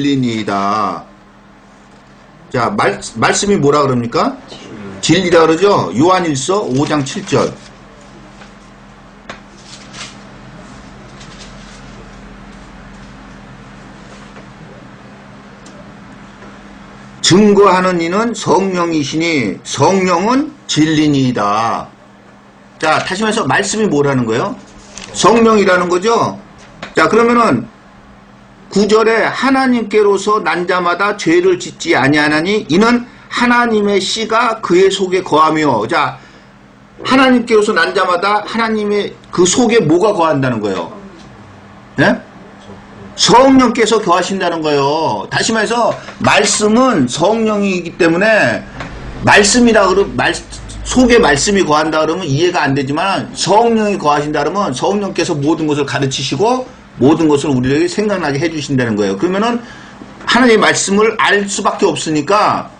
진리니이다. 자, 말씀이 뭐라 그럽니까? 진리라 그러죠? 요한일서 5장 7절. 증거하는 이는 성령이시니 성령은 진리니이다. 자, 다시 말해서 말씀이 뭐라는 거예요? 성령이라는 거죠? 자, 그러면은 9절에 하나님께로서 난 자마다 죄를 짓지 아니하나니 이는 하나님의 씨가 그의 속에 거하며. 자, 하나님께로서 난 자마다 하나님의 그 속에 뭐가 거한다는 거예요? 네? 성령께서 거하신다는 거예요. 다시 말해서 말씀은 성령이기 때문에 말씀이라 그러면 속에 말씀이 거한다 그러면 이해가 안 되지만 성령이 거하신다 그러면 성령께서 모든 것을 가르치시고 모든 것을 우리에게 생각나게 해주신다는 거예요. 그러면은 하나님의 말씀을 알 수밖에 없으니까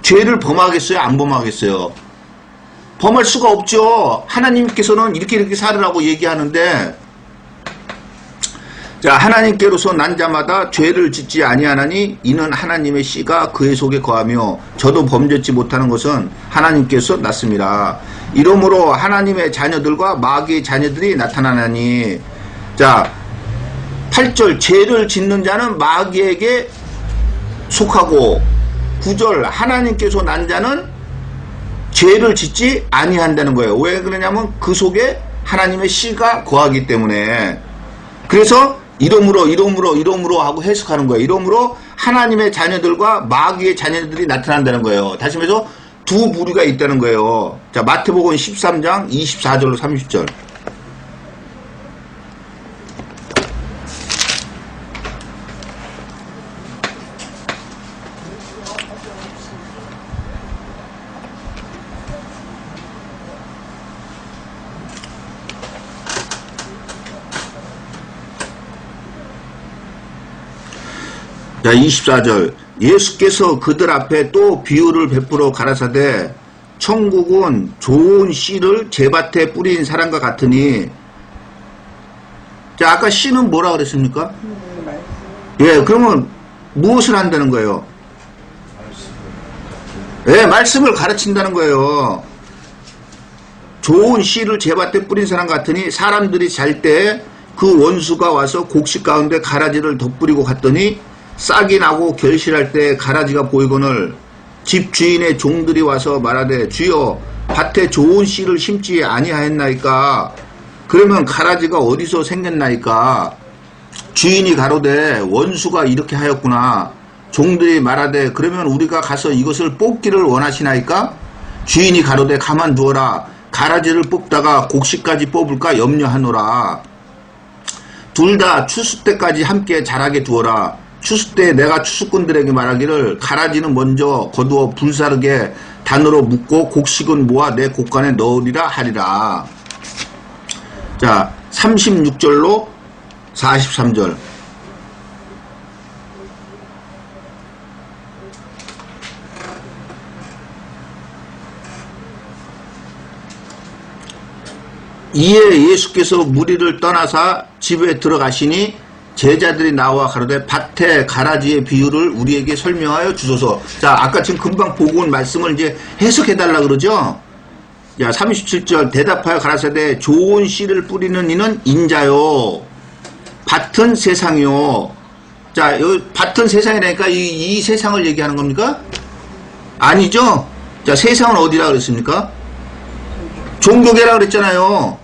죄를 범하겠어요? 안 범하겠어요? 범할 수가 없죠. 하나님께서는 이렇게 살으라고 얘기하는데, 자, 하나님께로서 난 자마다 죄를 짓지 아니하나니 이는 하나님의 씨가 그의 속에 거하며 저도 범죄치 못하는 것은 하나님께서 났습니다. 이러므로 하나님의 자녀들과 마귀의 자녀들이 나타나나니. 자, 8절 죄를 짓는 자는 마귀에게 속하고 9절 하나님께서 난 자는 죄를 짓지 아니한다는 거예요. 왜 그러냐면 그 속에 하나님의 씨가 거하기 때문에. 그래서 이러므로 하고 해석하는 거예요. 이러므로 하나님의 자녀들과 마귀의 자녀들이 나타난다는 거예요. 다시 말해서 두 부류가 있다는 거예요. 자, 마태복음 13장 24절로 30절. 자, 24절. 예수께서 그들 앞에 또 비유를 베풀어 가라사대 천국은 좋은 씨를 제밭에 뿌린 사람과 같으니. 자, 아까 씨는 뭐라 그랬습니까? 예, 그러면 무엇을 한다는 거예요? 예, 말씀을 가르친다는 거예요. 좋은 씨를 제밭에 뿌린 사람 같으니 사람들이 잘 때 그 원수가 와서 곡식 가운데 가라지를 덧뿌리고 갔더니 싹이 나고 결실할 때 가라지가 보이거늘 집 주인의 종들이 와서 말하되 주여 밭에 좋은 씨를 심지 아니하였나이까. 그러면 가라지가 어디서 생겼나이까. 주인이 가로되 원수가 이렇게 하였구나. 종들이 말하되 그러면 우리가 가서 이것을 뽑기를 원하시나이까. 주인이 가로되 가만두어라. 가라지를 뽑다가 곡식까지 뽑을까 염려하노라. 둘 다 추수 때까지 함께 자라게 두어라. 추수 때 내가 추수꾼들에게 말하기를 가라지는 먼저 거두어 불사르게 단으로 묶고 곡식은 모아 내 곡간에 넣으리라 하리라. 자, 36절로 43절. 이에 예수께서 무리를 떠나사 집에 들어가시니 제자들이 나와 가로되 밭에 가라지의 비유를 우리에게 설명하여 주소서. 자, 아까 지금 금방 보고 온 말씀을 이제 해석해달라 그러죠? 자, 37절. 대답하여 가라사대 좋은 씨를 뿌리는 이는 인자요. 밭은 세상이요. 자, 여기 밭은 세상이라니까 이 세상을 얘기하는 겁니까? 아니죠? 자, 세상은 어디라 그랬습니까? 종교계라 그랬잖아요.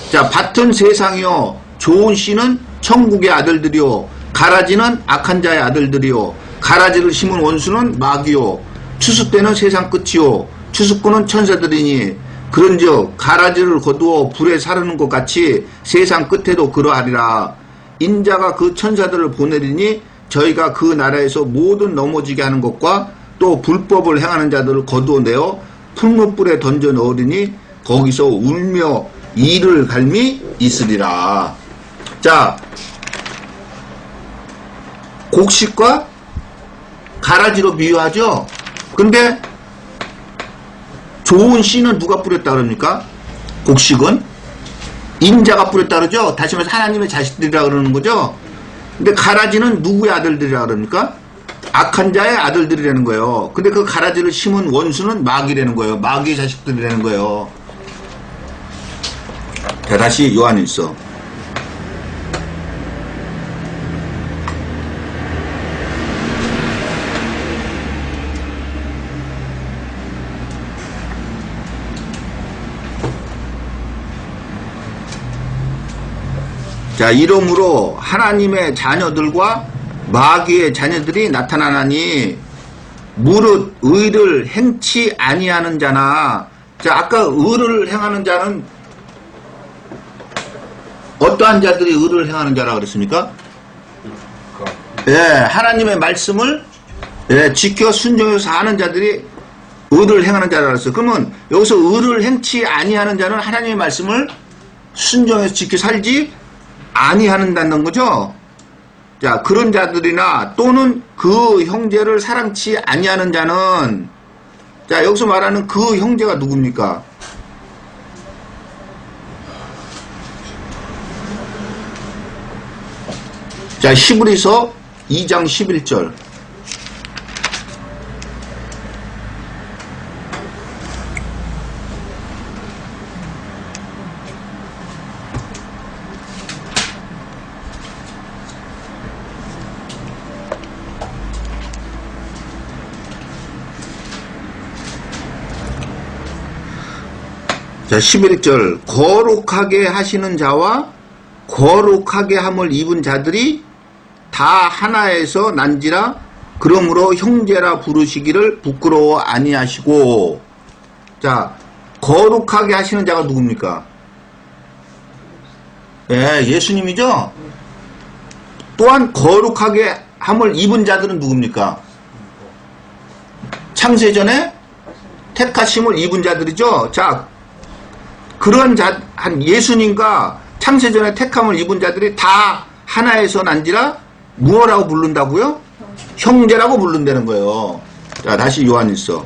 자, 밭은 세상이요. 좋은 씨는 천국의 아들들이요. 가라지는 악한 자의 아들들이요. 가라지를 심은 원수는 마귀요. 추수 때는 세상 끝이요. 추수꾼은 천사들이니 그런즉 가라지를 거두어 불에 사르는 것 같이 세상 끝에도 그러하리라. 인자가 그 천사들을 보내리니 저희가 그 나라에서 모든 넘어지게 하는 것과 또 불법을 행하는 자들을 거두어내어 풀무불에 던져 넣으리니 거기서 울며 이를 갈미 있으리라. 자, 곡식과 가라지로 비유하죠. 근데 좋은 씨는 누가 뿌렸다 그럽니까? 곡식은 인자가 뿌렸다 그러죠. 다시 말해서 하나님의 자식들이라 그러는 거죠. 근데 가라지는 누구의 아들들이라 그럽니까? 악한 자의 아들들이라는 거예요. 근데 그 가라지를 심은 원수는 마귀라는 거예요. 마귀의 자식들이라는 거예요. 자, 다시 요한일서. 자, 이러므로 하나님의 자녀들과 마귀의 자녀들이 나타나나니 무릇 의를 행치 아니하는 자나. 자, 아까 의를 행하는 자는 어떠한 자들이 의를 행하는 자라 그랬습니까? 예, 하나님의 말씀을 지켜 순종해서 하는 자들이 의를 행하는 자라 그랬어요. 그러면 여기서 의를 행치 아니하는 자는 하나님의 말씀을 순종해서 지켜 살지 아니하는다는 거죠. 자, 그런 자들이나 또는 그 형제를 사랑치 아니하는 자는, 자, 여기서 말하는 그 형제가 누굽니까? 자, 히브리서 2장 11절. 자, 11절. 거룩하게 하시는 자와 거룩하게 함을 입은 자들이 다 하나에서 난지라. 그러므로 형제라 부르시기를 부끄러워 아니하시고. 자, 거룩하게 하시는 자가 누굽니까? 예, 예수님이죠? 또한 거룩하게 함을 입은 자들은 누굽니까? 창세전에 택하심을 입은 자들이죠? 자, 그런 예수님과 창세전에 택함을 입은 자들이 다 하나에서 난지라 무엇라고 부른다고요? 형제라고 부른다는 거예요. 자, 다시 요한일서.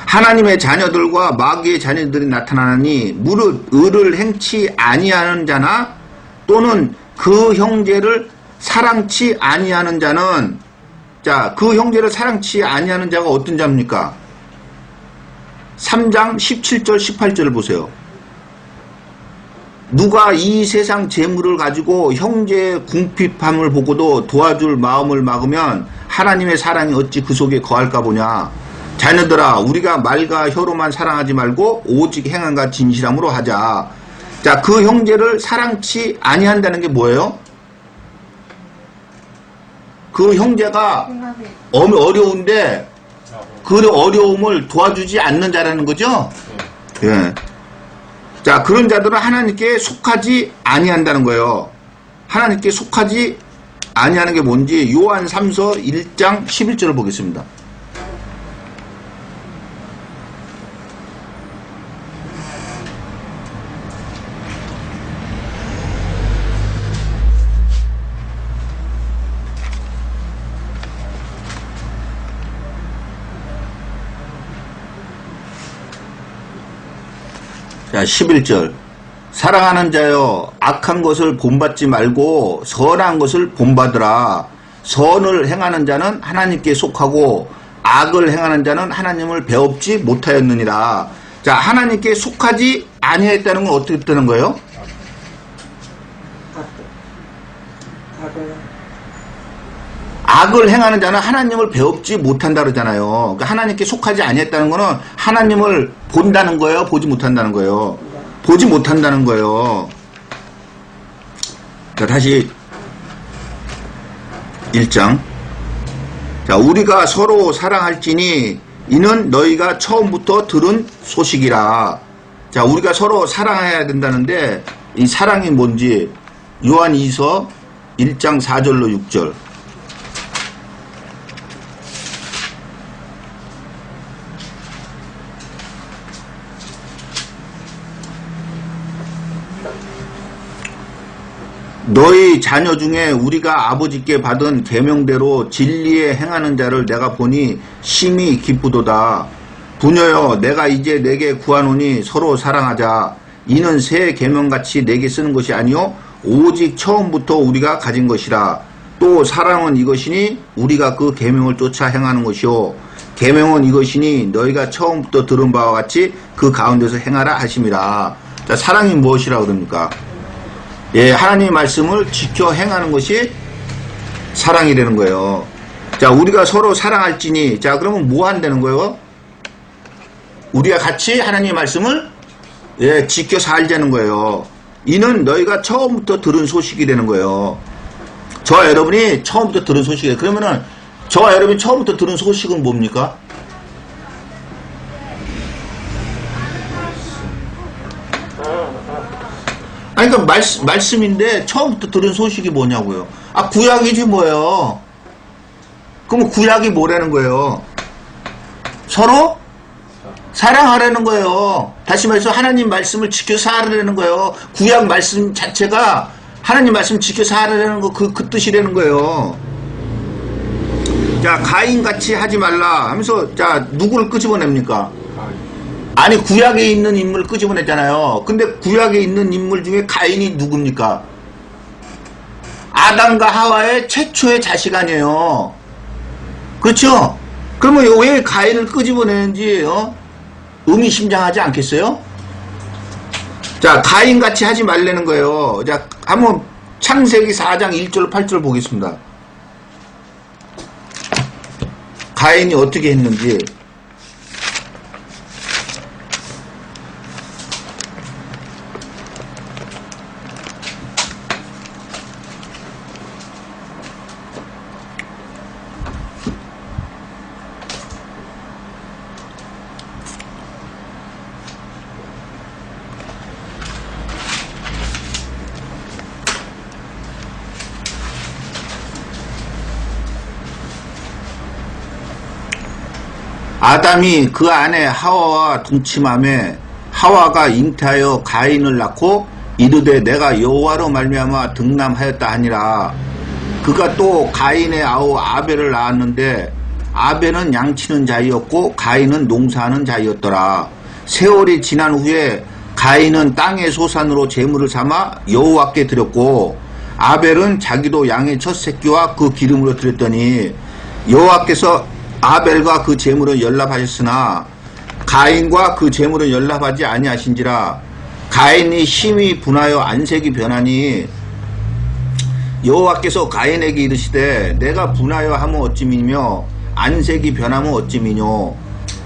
하나님의 자녀들과 마귀의 자녀들이 나타나니 무릇 의를 행치 아니하는 자나 또는 그 형제를 사랑치 아니하는 자는, 자, 그 형제를 사랑치 아니하는 자가 어떤 자입니까? 3장 17절 18절을 보세요. 누가 이 세상 재물을 가지고 형제의 궁핍함을 보고도 도와줄 마음을 막으면 하나님의 사랑이 어찌 그 속에 거할까 보냐. 자녀들아, 우리가 말과 혀로만 사랑하지 말고 오직 행함과 진실함으로 하자. 자, 그 형제를 사랑치 아니한다는 게 뭐예요? 그 형제가 어려운데 그 어려움을 도와주지 않는 자라는 거죠. 예. 자, 그런 자들은 하나님께 속하지 아니한다는 거예요. 하나님께 속하지 아니하는 게 뭔지 요한 3서 1장 11절을 보겠습니다. 자, 11절. 사랑하는 자여, 악한 것을 본받지 말고 선한 것을 본받으라. 선을 행하는 자는 하나님께 속하고 악을 행하는 자는 하나님을 배웁지 못하였느니라. 자, 하나님께 속하지 아니했다는 건 어떻게 뜨는 거예요? 악을 행하는 자는 하나님을 배웁지 못한다 그러잖아요. 그러니까 하나님께 속하지 아니했다는 거는 하나님을 본다는 거예요? 보지 못한다는 거예요? 보지 못한다는 거예요. 자, 다시 1장. 자, 우리가 서로 사랑할지니 이는 너희가 처음부터 들은 소식이라. 자, 우리가 서로 사랑해야 된다는데 이 사랑이 뭔지 요한 2서 1장 4절로 6절. 너희 자녀 중에 우리가 아버지께 받은 계명대로 진리에 행하는 자를 내가 보니 심히 기쁘도다. 부녀여, 내가 이제 내게 구하노니 서로 사랑하자. 이는 새 계명같이 내게 쓰는 것이 아니요 오직 처음부터 우리가 가진 것이라. 또 사랑은 이것이니 우리가 그 계명을 쫓아 행하는 것이요 계명은 이것이니 너희가 처음부터 들은 바와 같이 그 가운데서 행하라 하심이라. 자, 사랑이 무엇이라 그럽니까? 예, 하나님의 말씀을 지켜 행하는 것이 사랑이 되는 거예요. 자, 우리가 서로 사랑할지니, 자, 그러면 뭐 한다는 거예요? 우리가 같이 하나님의 말씀을 예, 지켜 살자는 거예요. 이는 너희가 처음부터 들은 소식이 되는 거예요. 저와 여러분이 처음부터 들은 소식이에요. 그러면은 저와 여러분이 처음부터 들은 소식은 뭡니까? 아니, 그러니까 말씀인데 처음부터 들은 소식이 뭐냐고요. 아, 구약이지 뭐예요. 그러면 구약이 뭐라는 거예요? 서로 사랑하라는 거예요. 다시 말해서 하나님 말씀을 지켜 살아라는 거예요. 구약 말씀 자체가 하나님 말씀 지켜 살아라는 거 그 뜻이라는 거예요. 자, 가인같이 하지 말라 하면서 자, 누구를 끄집어냅니까? 아니, 구약에 있는 인물을 끄집어냈잖아요. 근데 구약에 있는 인물 중에 가인이 누굽니까? 아담과 하와의 최초의 자식 아니에요. 그렇죠? 그러면 왜 가인을 끄집어내는지 의미심장하지 않겠어요? 자, 가인같이 하지 말라는 거예요. 자, 한번 창세기 4장 1절 8절 보겠습니다. 가인이 어떻게 했는지. 아담이 그 아내 하와와 동침함에 하와가 잉태하여 가인을 낳고 이르되 내가 여호와로 말미암아 등남하였다 하니라. 그가 또 가인의 아우 아벨을 낳았는데 아벨은 양치는 자이었고 가인은 농사하는 자이었더라. 세월이 지난 후에 가인은 땅의 소산으로 제물을 삼아 여호와께 드렸고 아벨은 자기도 양의 첫 새끼와 그 기름으로 드렸더니 여호와께서 아벨과 그 제물은 연락하셨으나 가인과 그 제물은 연락하지 아니하신지라. 가인이 심히 분하여 안색이 변하니 여호와께서 가인에게 이르시되 내가 분하여 하면 어찌미뇨 안색이 변하면 어찌미뇨.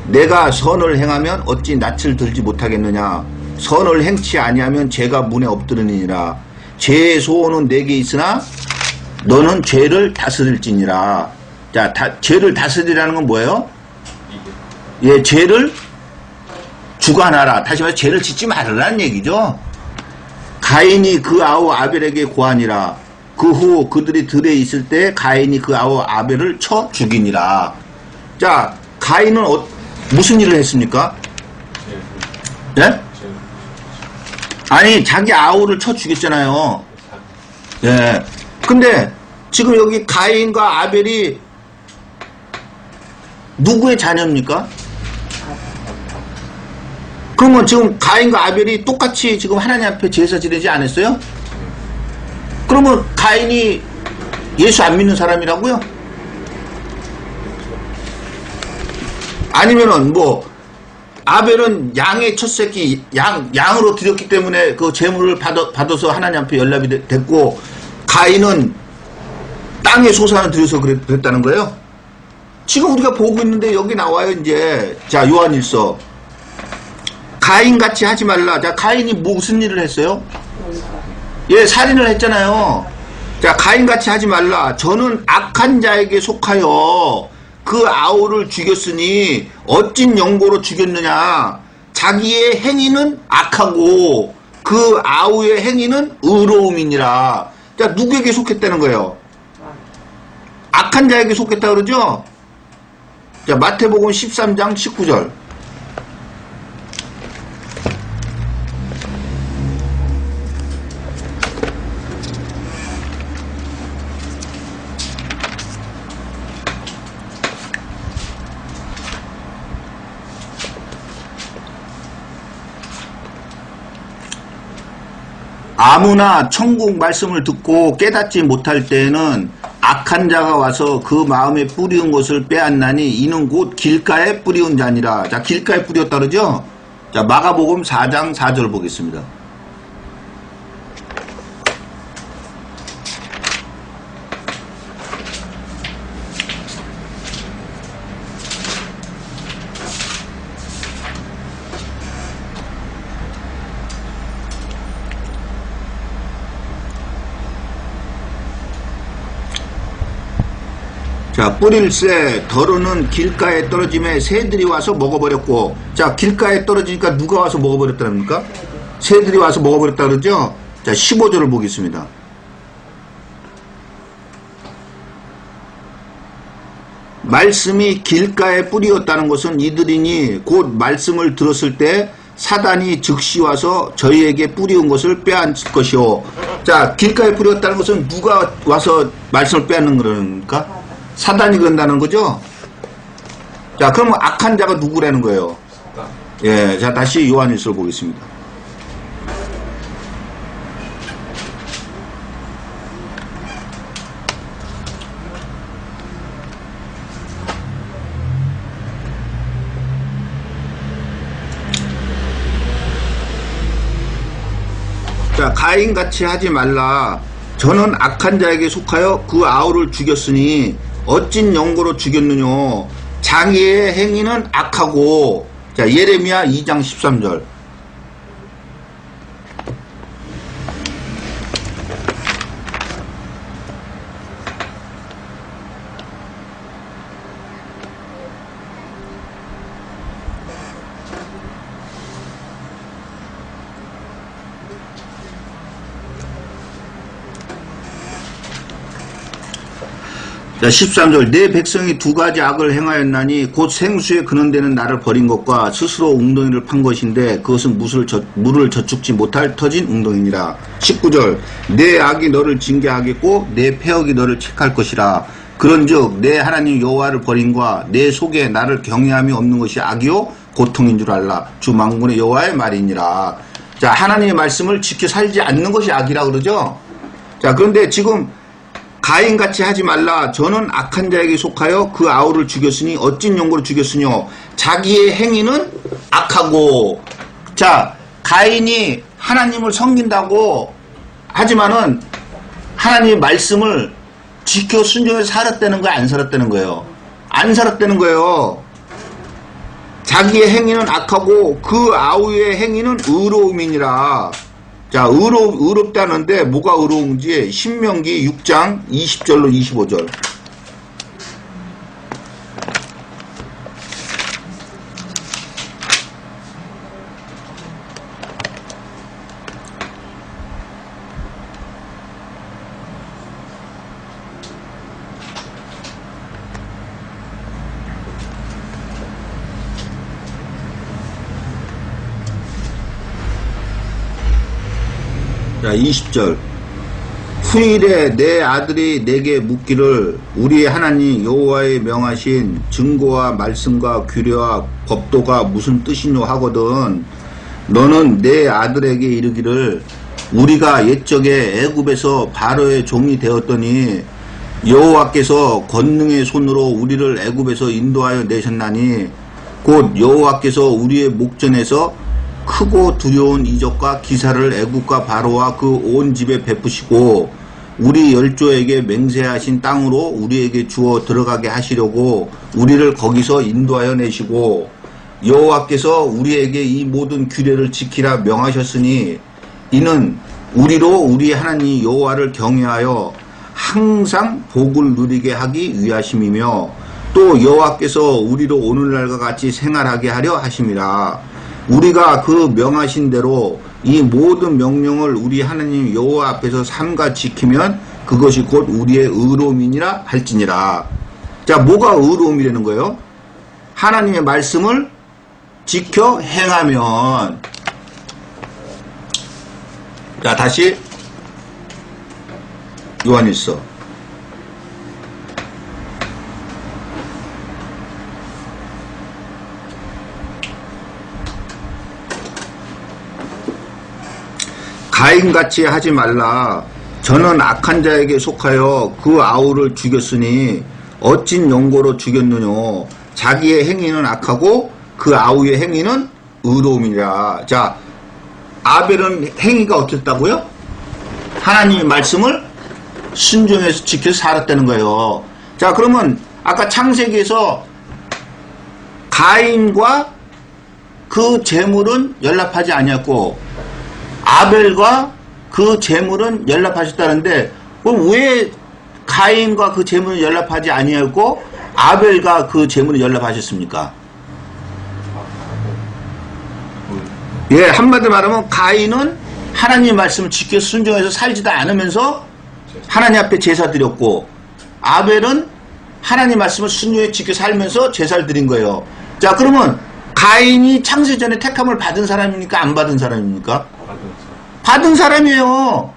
내가 선을 행하면 어찌 낯을 들지 못하겠느냐. 선을 행치 아니하면 죄가 문에 엎드르니라. 죄의 소원은 내게 있으나 너는 죄를 다스릴지니라. 자, 죄를 다스리라는 건 뭐예요? 예, 죄를 주관하라. 다시 말해서 죄를 짓지 말으라는 얘기죠. 가인이 그 아우 아벨에게 고하니라. 그 후 그들이 들에 있을 때 가인이 그 아우 아벨을 쳐 죽이니라. 자, 가인은 무슨 일을 했습니까? 예? 아니, 자기 아우를 쳐 죽였잖아요. 예. 근데 지금 여기 가인과 아벨이 누구의 자녀입니까? 그러면 지금 가인과 아벨이 똑같이 지금 하나님 앞에 제사 지내지 않았어요? 그러면 가인이 예수 안 믿는 사람이라고요? 아니면은 뭐 아벨은 양의 첫 새끼 양으로 드렸기 때문에 그 제물을 받아서 하나님 앞에 연락이 됐고 가인은 땅의 소산을 드려서 그랬다는 거예요? 지금 우리가 보고 있는데 여기 나와요. 이제 자, 요한일서 가인같이 하지 말라. 자, 가인이 무슨 일을 했어요? 예, 살인을 했잖아요. 자, 가인같이 하지 말라. 저는 악한 자에게 속하여 그 아우를 죽였으니 어찐 영고로 죽였느냐. 자기의 행위는 악하고 그 아우의 행위는 의로움이니라. 자, 누구에게 속했다는 거예요? 악한 자에게 속했다 그러죠? 자, 마태복음 13장 19절. 아무나 천국 말씀을 듣고 깨닫지 못할 때에는 악한 자가 와서 그 마음에 뿌리운 것을 빼앗나니 이는 곧 길가에 뿌리운 자니라. 자, 길가에 뿌렸다 그러죠? 자, 마가복음 4장 4절 보겠습니다. 자, 뿌릴새 더러는 길가에 떨어짐에 새들이 와서 먹어버렸고, 자, 길가에 떨어지니까 누가 와서 먹어버렸다랍니까? 새들이 와서 먹어버렸다 그러죠? 자, 15절을 보겠습니다. 말씀이 길가에 뿌리었다는 것은 이들이니 곧 말씀을 들었을 때 사단이 즉시 와서 저희에게 뿌리운 것을 빼앗을 것이요. 자, 길가에 뿌렸다는 것은 누가 와서 말씀을 빼앗는 거니까? 사단이 그런다는 거죠? 자, 그럼 악한 자가 누구라는 거예요? 예, 자, 다시 요한일서를 보겠습니다. 자, 가인같이 하지 말라. 저는 악한 자에게 속하여 그 아우를 죽였으니 어찐 영고로 죽였느냐. 자기의 행위는 악하고. 자, 예레미야 2장 13절. 자, 13절. 내 백성이 두 가지 악을 행하였나니 곧 생수에 그는 데는 나를 버린 것과 스스로 웅덩이를 판 것인데 그것은 물을 저축지 못할 터진 웅덩이니라. 19절. 내 악이 너를 징계하겠고 내 패역이 너를 책할 것이라. 그런즉 내 하나님 여호와를 버림과 내 속에 나를 경외함이 없는 것이 악이요 고통인 줄 알라. 주 만군의 여호와의 말이니라. 자, 하나님의 말씀을 지켜 살지 않는 것이 악이라 그러죠. 자, 그런데 지금 가인같이 하지 말라. 저는 악한 자에게 속하여 그 아우를 죽였으니 어찐 용고로 죽였으뇨. 자기의 행위는 악하고. 자, 가인이 하나님을 섬긴다고 하지만은 하나님의 말씀을 지켜 순종해서 살았다는 거야, 안 살았다는 거예요? 안 살았다는 거예요. 자기의 행위는 악하고 그 아우의 행위는 의로움이니라. 자, 의롭다는데 뭐가 의로운지 신명기 6장 20절로 25절. 자, 20절. 후일에 내 아들이 내게 묻기를 우리 하나님 여호와의 명하신 증거와 말씀과 규례와 법도가 무슨 뜻이뇨 하거든 너는 내 아들에게 이르기를 우리가 옛적에 애굽에서 바로의 종이 되었더니 여호와께서 권능의 손으로 우리를 애굽에서 인도하여 내셨나니 곧 여호와께서 우리의 목전에서 크고 두려운 이적과 기사를 애국과 바로와 그 온 집에 베푸시고 우리 열조에게 맹세하신 땅으로 우리에게 주어 들어가게 하시려고 우리를 거기서 인도하여 내시고 여호와께서 우리에게 이 모든 규례를 지키라 명하셨으니 이는 우리로 우리 하나님 여호와를 경외하여 항상 복을 누리게 하기 위하심이며 또 여호와께서 우리로 오늘날과 같이 생활하게 하려 하심이라. 우리가 그 명하신 대로 이 모든 명령을 우리 하나님 여호와 앞에서 삼가 지키면 그것이 곧 우리의 의로움이니라 할지니라. 자, 뭐가 의로움이라는 거예요? 하나님의 말씀을 지켜 행하면. 자, 다시 요한일서 가인같이 하지 말라. 저는 악한 자에게 속하여 그 아우를 죽였으니 어찐 용고로 죽였느냐. 자기의 행위는 악하고 그 아우의 행위는 의로움이라. 자, 아벨은 행위가 어땠다고요? 하나님의 말씀을 순종해서 지켜서 살았다는 거예요. 자, 그러면 아까 창세기에서 가인과 그 재물은 연락하지 아니었고 아벨과 그 재물은 연락하셨다는데 그럼 왜 가인과 그 재물은 연락하지 아니었고 아벨과 그 재물은 연락하셨습니까? 예, 한마디로 말하면 가인은 하나님의 말씀을 지켜서 순종해서 살지도 않으면서 하나님 앞에 제사 드렸고 아벨은 하나님 말씀을 순종해 지켜 살면서 제사를 드린 거예요. 자, 그러면 가인이 창세전에 택함을 받은 사람입니까? 안 받은 사람입니까? 받은 사람이에요.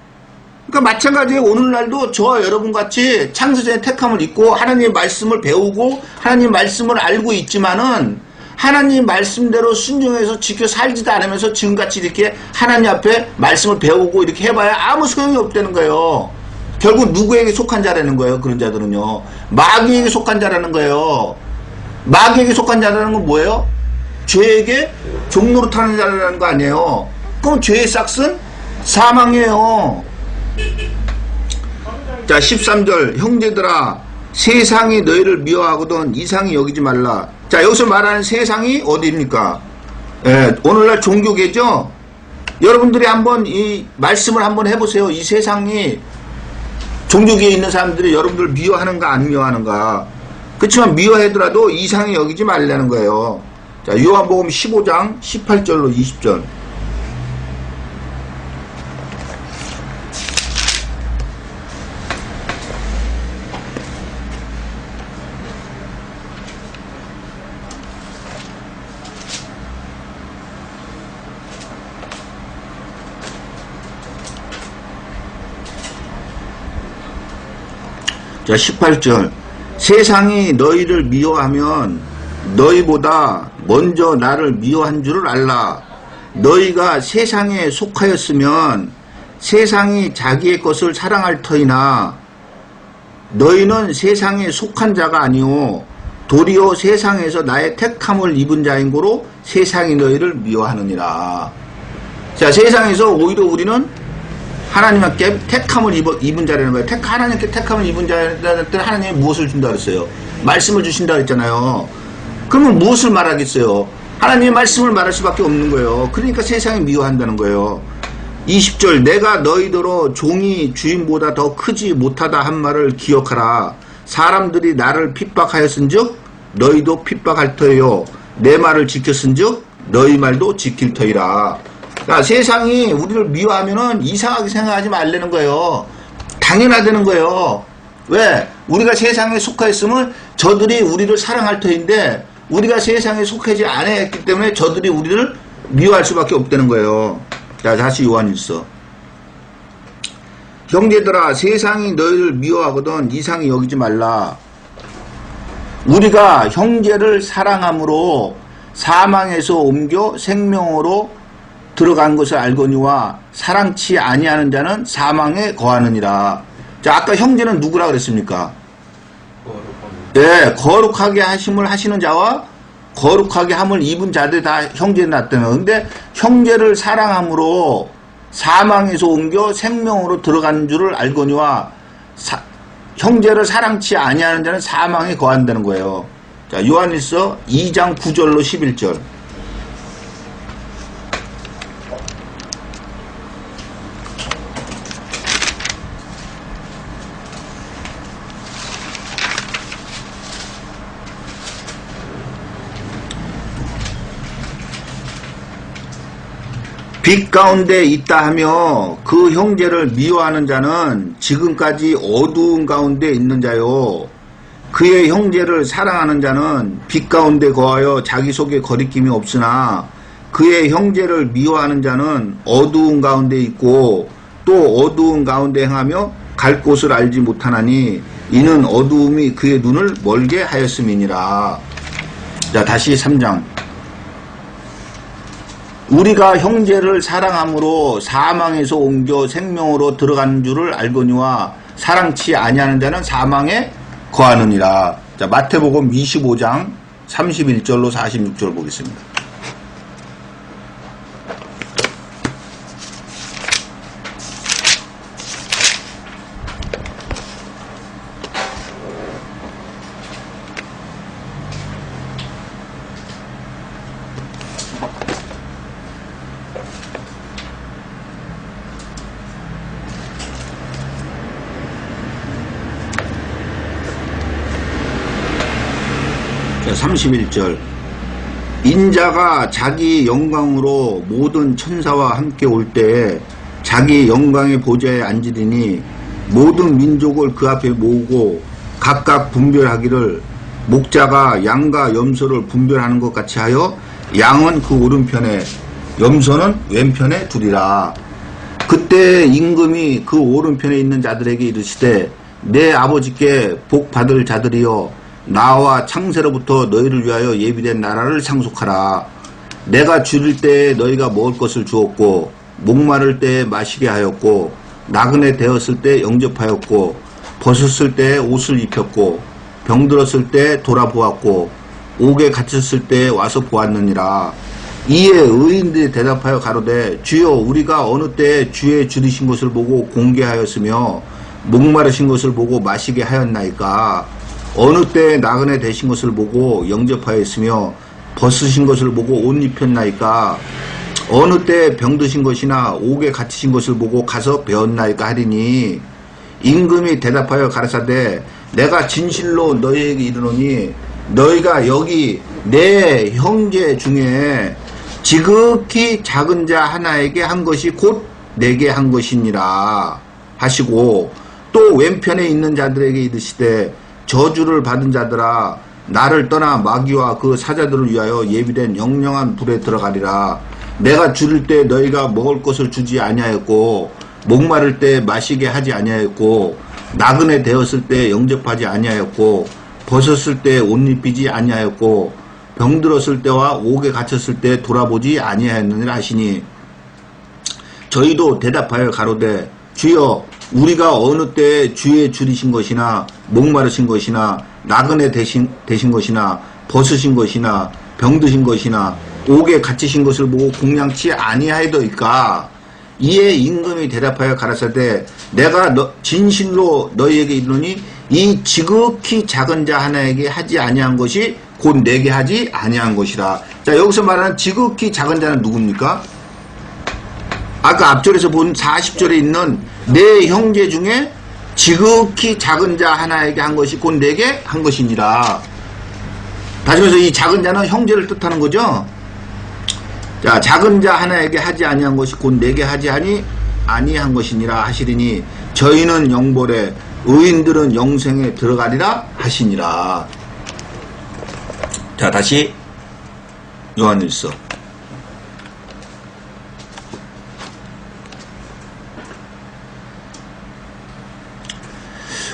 그러니까 마찬가지로 오늘날도 저와 여러분 같이 창세전에 택함을 입고 하나님의 말씀을 배우고 하나님 말씀을 알고 있지만은 하나님 말씀대로 순종해서 지켜 살지도 않으면서 지금같이 이렇게 하나님 앞에 말씀을 배우고 이렇게 해봐야 아무 소용이 없다는 거예요. 결국 누구에게 속한 자라는 거예요? 그런 자들은요. 마귀에게 속한 자라는 거예요. 마귀에게 속한 자라는 건 뭐예요? 죄에게 종노릇하는 자라는 거 아니에요. 그럼 죄의 싹은 사망이에요. 자, 13절 형제들아 세상이 너희를 미워하거든 이상히 여기지 말라. 자, 여기서 말하는 세상이 어디입니까? 예, 오늘날 종교계죠? 여러분들이 한번 이 말씀을 한번 해보세요. 이 세상이 종교계에 있는 사람들이 여러분들 미워하는가 안 미워하는가. 그렇지만 미워하더라도 이상히 여기지 말라는 거예요. 자, 요한복음 15장 18절로 20절. 자, 18절. 세상이 너희를 미워하면 너희보다 먼저 나를 미워한 줄을 알라. 너희가 세상에 속하였으면 세상이 자기의 것을 사랑할 터이나 너희는 세상에 속한 자가 아니오 도리어 세상에서 나의 택함을 입은 자인 고로 세상이 너희를 미워하느니라. 자, 세상에서 오히려 우리는 하나님께 택함을 입은 자라는 거예요. 하나님께 택함을 입은 자한테 하나님이 무엇을 준다 그랬어요? 말씀을 주신다 그랬잖아요. 그러면 무엇을 말하겠어요? 하나님의 말씀을 말할 수밖에 없는 거예요. 그러니까 세상이 미워한다는 거예요. 20절 내가 너희더러 종이 주인보다 더 크지 못하다 한 말을 기억하라. 사람들이 나를 핍박하였은즉 너희도 핍박할 터예요. 내 말을 지켰은즉 너희 말도 지킬 터이라. 그러니까 세상이 우리를 미워하면은 이상하게 생각하지 말라는 거예요. 당연하다는 거예요. 왜? 우리가 세상에 속하였으면 저들이 우리를 사랑할 터인데 우리가 세상에 속하지 않았기 때문에 저들이 우리를 미워할 수밖에 없다는 거예요. 자, 다시 요한일서. 형제들아 세상이 너희를 미워하거든 이상히 여기지 말라. 우리가 형제를 사랑함으로 사망에서 옮겨 생명으로 들어간 것을 알거니와 사랑치 아니하는 자는 사망에 거하느니라. 자, 아까 형제는 누구라 그랬습니까? 네, 거룩하게 하심을 하시는 자와 거룩하게 함을 입은 자들 다 형제에 났다는 거예요. 근데 형제를 사랑함으로 사망에서 옮겨 생명으로 들어간 줄을 알거니와 형제를 사랑치 아니하는 자는 사망에 거한다는 거예요. 자, 요한일서 2장 9절로 11절. 빛 가운데 있다 하며 그 형제를 미워하는 자는 지금까지 어두운 가운데 있는 자요. 그의 형제를 사랑하는 자는 빛 가운데 거하여 자기 속에 거리낌이 없으나 그의 형제를 미워하는 자는 어두운 가운데 있고 또 어두운 가운데 행하며 갈 곳을 알지 못하나니 이는 어두움이 그의 눈을 멀게 하였음이니라. 자, 다시 3장. 우리가 형제를 사랑함으로 사망에서 옮겨 생명으로 들어가는 줄을 알거니와 사랑치 아니하는 자는 사망에 거하느니라. 자, 마태복음 25장 31절로 46절 보겠습니다. 자, 31절. 인자가 자기 영광으로 모든 천사와 함께 올 때에 자기 영광의 보좌에 앉으리니 모든 민족을 그 앞에 모으고 각각 분별하기를 목자가 양과 염소를 분별하는 것 같이 하여 양은 그 오른편에 염소는 왼편에 두리라. 그때 임금이 그 오른편에 있는 자들에게 이르시되 내 아버지께 복 받을 자들이여 나와 창세로부터 너희를 위하여 예비된 나라를 상속하라. 내가 줄일 때에 너희가 먹을 것을 주었고 목마를 때에 마시게 하였고 나그네 되었을 때 영접하였고 벗었을 때에 옷을 입혔고 병들었을 때 돌아보았고 옥에 갇혔을 때에 와서 보았느니라. 이에 의인들이 대답하여 가로되 주여 우리가 어느 때에 주의 줄이신 것을 보고 공개하였으며 목마르신 것을 보고 마시게 하였나이까. 어느 때에 나그네 되신 것을 보고 영접하였으며 벗으신 것을 보고 옷 입혔나이까. 어느 때에 병드신 것이나 옥에 갇히신 것을 보고 가서 배웠나이까 하리니 임금이 대답하여 가라사대 내가 진실로 너희에게 이르노니 너희가 여기 내 형제 중에 지극히 작은 자 하나에게 한 것이 곧 내게 한 것이니라 하시고 또 왼편에 있는 자들에게 이르시되 저주를 받은 자들아 나를 떠나 마귀와 그 사자들을 위하여 예비된 영영한 불에 들어가리라. 내가 줄일 때 너희가 먹을 것을 주지 아니하였고 목마를 때 마시게 하지 아니하였고 나그네 되었을 때 영접하지 아니하였고 벗었을 때 옷 입히지 아니하였고 병들었을 때와 옥에 갇혔을 때 돌아보지 아니하였느니라 하시니 저희도 대답하여 가로되 주여 우리가 어느 때에 주의 줄이신 것이나 목마르신 것이나 나그네 되신 것이나 벗으신 것이나 병드신 것이나 옥에 갇히신 것을 보고 공양치 아니하여도이까. 이에 임금이 대답하여 가라사대 내가 진실로 너희에게 이르노니 이 지극히 작은 자 하나에게 하지 아니한 것이 곧 내게 하지 아니한 것이라. 자, 여기서 말하는 지극히 작은 자는 누굽니까? 아까 앞절에서 본 40절에 있는 내 형제 중에 지극히 작은 자 하나에게 한 것이 곧 내게 한 것이니라. 다시 말해서 이 작은 자는 형제를 뜻하는 거죠. 자, 작은 자 하나에게 하지 아니한 것이 곧 내게 하지 아니한 것이니라 하시리니 저희는 영벌에 의인들은 영생에 들어가리라 하시니라. 자, 다시 요한일서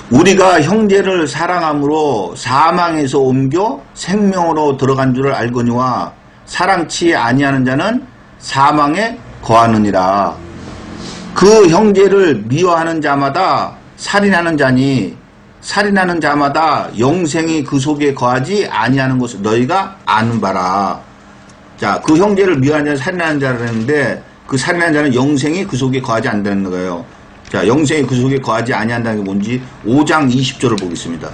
우리가 형제를 사랑함으로 사망에서 옮겨 생명으로 들어간 줄을 알거니와 사랑치 아니하는 자는 사망에 거하느니라. 그 형제를 미워하는 자마다 살인하는 자니 살인하는 자마다 영생이 그 속에 거하지 아니하는 것을 너희가 아는 바라. 자, 그 형제를 미워하는 자는 살인하는 자라는데 그 살인하는 자는 영생이 그 속에 거하지 않는다는 거예요. 자, 영생이 그 속에 거하지 아니한다는 게 뭔지 5장 20절을 보겠습니다.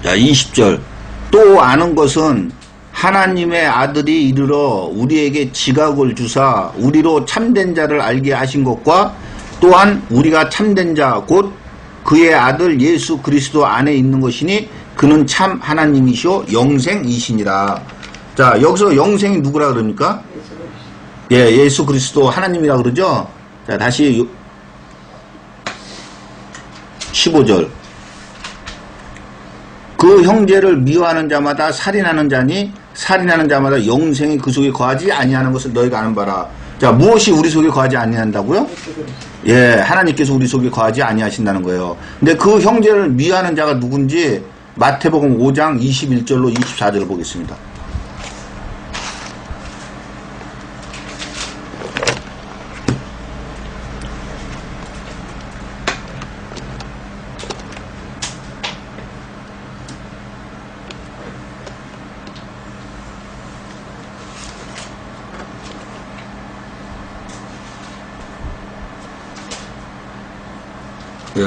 자, 20절. 또 아는 것은 하나님의 아들이 이르러 우리에게 지각을 주사 우리로 참된 자를 알게 하신 것과 또한 우리가 참된 자 곧 그의 아들 예수 그리스도 안에 있는 것이니 그는 참 하나님이시오 영생이시니라. 자, 여기서 영생이 누구라 그럽니까? 예, 예수 그리스도 하나님이라 그러죠. 자, 다시 15절. 그 형제를 미워하는 자마다 살인하는 자니 살인하는 자마다 영생이 그 속에 거하지 아니하는 것을 너희가 아는 바라. 자, 무엇이 우리 속에 거하지 아니한다고요? 예, 하나님께서 우리 속에 거하지 아니하신다는 거예요. 근데 그 형제를 미워하는 자가 누군지 마태복음 5장 21절로 24절을 보겠습니다.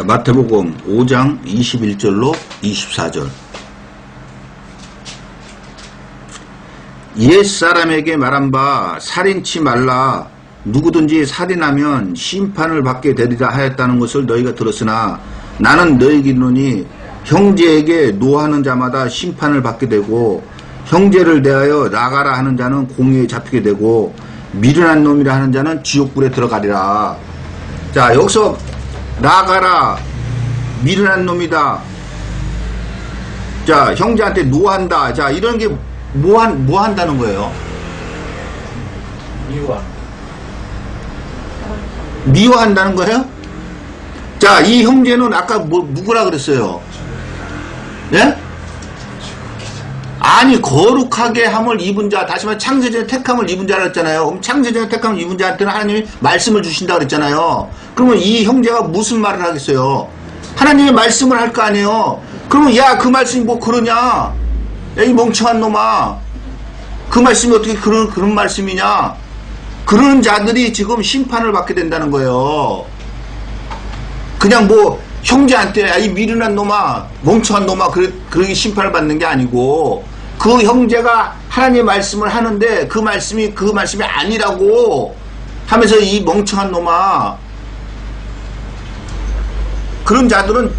마태복음 5장 21절로 24절. 옛사람에게 말한 바 살인치 말라. 누구든지 살인하면 심판을 받게 되리라 하였다는 것을 너희가 들었으나 나는 너희에게 이르노니 형제에게 노하는 자마다 심판을 받게 되고 형제를 대하여 나가라 하는 자는 공의에 잡히게 되고 미련한 놈이라 하는 자는 지옥불에 들어가리라. 자, 여기서 나가라, 미련한 놈이다. 자, 형제한테 노한다. 자, 이런 게 뭐 한다는 거예요? 미워한다는 거예요? 자, 이 형제는 아까 누구라 그랬어요? 예? 아니, 거룩하게 함을 입은 자, 다시 말해 창세전에 택함을 입은 자라 했잖아요. 그럼 창세전에 택함을 입은 자한테는 하나님이 말씀을 주신다 그랬잖아요. 그러면 이 형제가 무슨 말을 하겠어요? 하나님의 말씀을 할 거 아니에요. 그러면 야, 그 말씀이 뭐 그러냐? 야, 이 멍청한 놈아, 그 말씀이 어떻게 그런 말씀이냐? 그런 자들이 지금 심판을 받게 된다는 거예요. 그냥 뭐 형제한테 야, 이 미련한 놈아, 멍청한 놈아, 그러게 심판을 받는 게 아니고 그 형제가 하나님의 말씀을 하는데 그 말씀이 아니라고 하면서 이 멍청한 놈아, 그런 자들은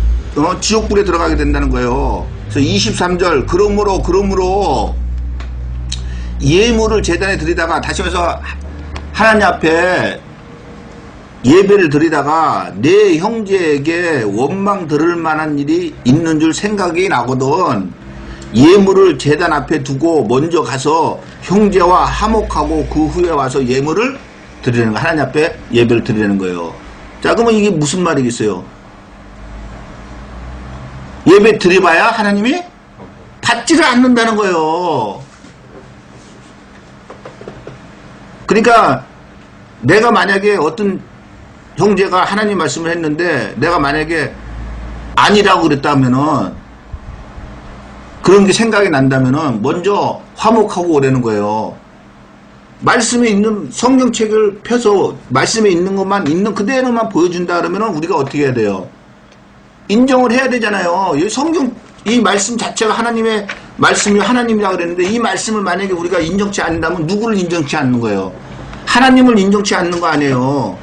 지옥불에 들어가게 된다는 거예요. 그래서 23절, 그러므로 예물을 제단에 드리다가, 다시 말해서 하나님 앞에 예배를 드리다가 내 형제에게 원망 들을 만한 일이 있는 줄 생각이 나거든. 예물을 제단 앞에 두고 먼저 가서 형제와 화목하고 그 후에 와서 예물을 드리는 거, 하나님 앞에 예배를 드리는 거예요. 자, 그러면 이게 무슨 말이겠어요? 예배 드려봐야 하나님이 받지를 않는다는 거예요. 그러니까 내가 만약에 어떤 형제가 하나님 말씀을 했는데 내가 만약에 아니라고 그랬다면은, 그런 게 생각이 난다면은 먼저 화목하고 오라는 거예요. 말씀에 있는 성경책을 펴서 말씀에 있는 것만 있는 그대로만 보여준다 그러면은 우리가 어떻게 해야 돼요? 인정을 해야 되잖아요. 이 말씀 자체가 하나님의 말씀이 하나님이라고 그랬는데 이 말씀을 만약에 우리가 인정치 않는다면 누구를 인정치 않는 거예요? 하나님을 인정치 않는 거 아니에요.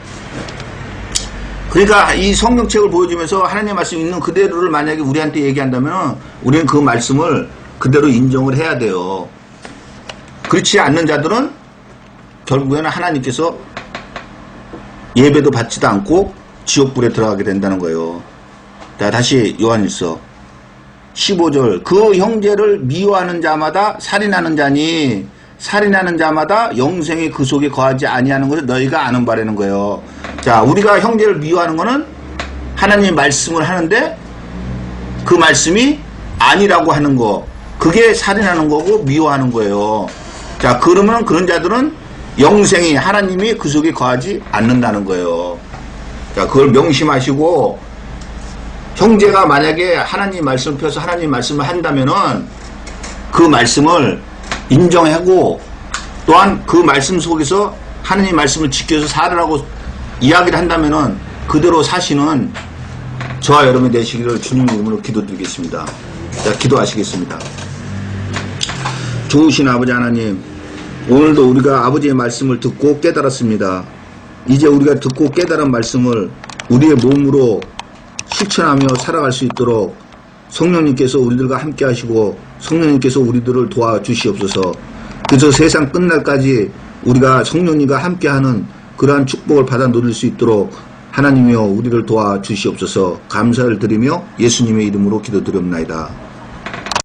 그러니까 이 성경책을 보여주면서 하나님의 말씀이 있는 그대로를 만약에 우리한테 얘기한다면 우리는 그 말씀을 그대로 인정을 해야 돼요. 그렇지 않는 자들은 결국에는 하나님께서 예배도 받지도 않고 지옥불에 들어가게 된다는 거예요. 자, 다시 요한일서 15절. 그 형제를 미워하는 자마다 살인하는 자니 살인하는 자마다 영생이 그 속에 거하지 아니하는 것을 너희가 아는 바라는 거예요. 자, 우리가 형제를 미워하는 거는 하나님의 말씀을 하는데 그 말씀이 아니라고 하는 거, 그게 살인하는 거고 미워하는 거예요. 자, 그러면 그런 자들은 영생이, 하나님이 그 속에 거하지 않는다는 거예요. 자, 그걸 명심하시고, 형제가 만약에 하나님 말씀을 펴서 하나님 말씀을 한다면은 그 말씀을 인정하고 또한 그 말씀 속에서 하나님 말씀을 지켜서 살으라고 이야기를 한다면은 그대로 사시는 저와 여러분이 되시기를 주님 이름으로 기도드리겠습니다. 자, 기도하시겠습니다. 좋으신 아버지 하나님, 오늘도 우리가 아버지의 말씀을 듣고 깨달았습니다. 이제 우리가 듣고 깨달은 말씀을 우리의 몸으로 실천하며 살아갈 수 있도록 성령님께서 우리들과 함께 하시고 성령님께서 우리들을 도와주시옵소서. 그래서 세상 끝날까지 우리가 성령님과 함께하는 그러한 축복을 받아 누릴 수 있도록 하나님이여 우리를 도와주시옵소서. 감사를 드리며 예수님의 이름으로 기도드렸나이다.